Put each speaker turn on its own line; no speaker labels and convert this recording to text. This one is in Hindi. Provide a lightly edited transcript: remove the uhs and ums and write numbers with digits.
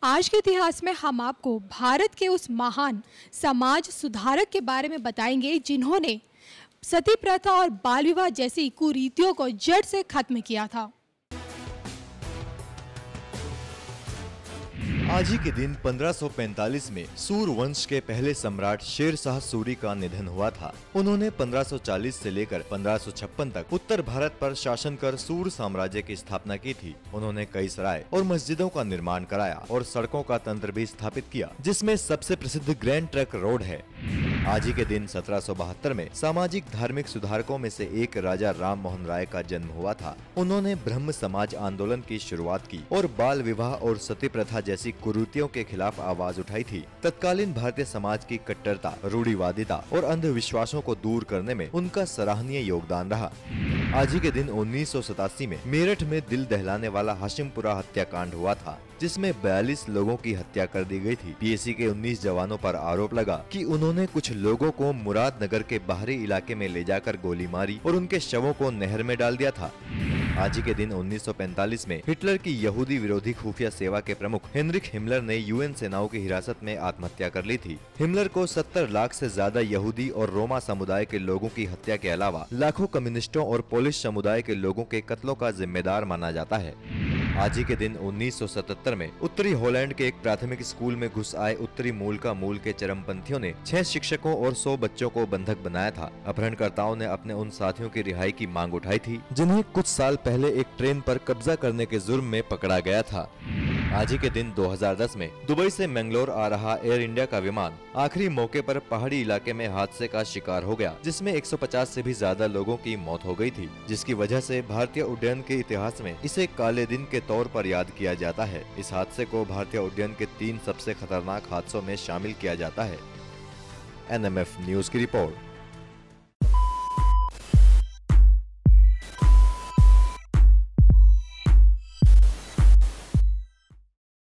आज के इतिहास में हम आपको भारत के उस महान समाज सुधारक के बारे में बताएंगे जिन्होंने सती प्रथा और बाल विवाह जैसी कुरीतियों को जड़ से खत्म किया था।
आज ही के दिन 1545 में सूर वंश के पहले सम्राट शेर शाह सूरी का निधन हुआ था। उन्होंने 1540 से लेकर 1556 तक उत्तर भारत पर शासन कर सूर साम्राज्य की स्थापना की थी। उन्होंने कई सराय और मस्जिदों का निर्माण कराया और सड़कों का तंत्र भी स्थापित किया, जिसमें सबसे प्रसिद्ध ग्रैंड ट्रंक रोड है। आज ही के दिन 1772 में सामाजिक धार्मिक सुधारकों में से एक राजा राम मोहन राय का जन्म हुआ था। उन्होंने ब्रह्म समाज आंदोलन की शुरुआत की और बाल विवाह और सती प्रथा जैसी कुरीतियों के खिलाफ आवाज उठाई थी। तत्कालीन भारतीय समाज की कट्टरता, रूढ़िवादिता और अंधविश्वासों को दूर करने में उनका सराहनीय योगदान रहा। आज ही के दिन 1987 में मेरठ में दिल दहलाने वाला हाशिमपुरा हत्याकांड हुआ था, जिसमें 42 लोगों की हत्या कर दी गई थी। पीएसी के 19 जवानों पर आरोप लगा कि उन्होंने कुछ लोगों को मुरादनगर के बाहरी इलाके में ले जाकर गोली मारी और उनके शवों को नहर में डाल दिया था। आज ही के दिन 1945 में हिटलर की यहूदी विरोधी खुफिया सेवा के प्रमुख हेनरिक हिमलर ने यूएन सेनाओं की हिरासत में आत्महत्या कर ली थी। हिमलर को 70 लाख से ज्यादा यहूदी और रोमा समुदाय के लोगों की हत्या के अलावा लाखों कम्युनिस्टों और पोलिश समुदाय के लोगों के कत्लों का जिम्मेदार माना जाता है। आज ही के दिन 1977 में उत्तरी हॉलैंड के एक प्राथमिक स्कूल में घुस आए उत्तरी मूल का मूल के चरमपंथियों ने 6 शिक्षकों और 100 बच्चों को बंधक बनाया था। अपहरणकर्ताओं ने अपने उन साथियों की रिहाई की मांग उठाई थी, जिन्हें कुछ साल पहले एक ट्रेन पर कब्जा करने के जुर्म में पकड़ा गया था। आज ही के दिन 2010 में दुबई से मंगलोर आ रहा एयर इंडिया का विमान आखिरी मौके पर पहाड़ी इलाके में हादसे का शिकार हो गया, जिसमें 150 से भी ज्यादा लोगों की मौत हो गई थी, जिसकी वजह से भारतीय उड्डयन के इतिहास में इसे काले दिन के तौर पर याद किया जाता है। इस हादसे को भारतीय उड्डयन के 3 सबसे खतरनाक हादसों में शामिल किया जाता है। NMF न्यूज की रिपोर्ट।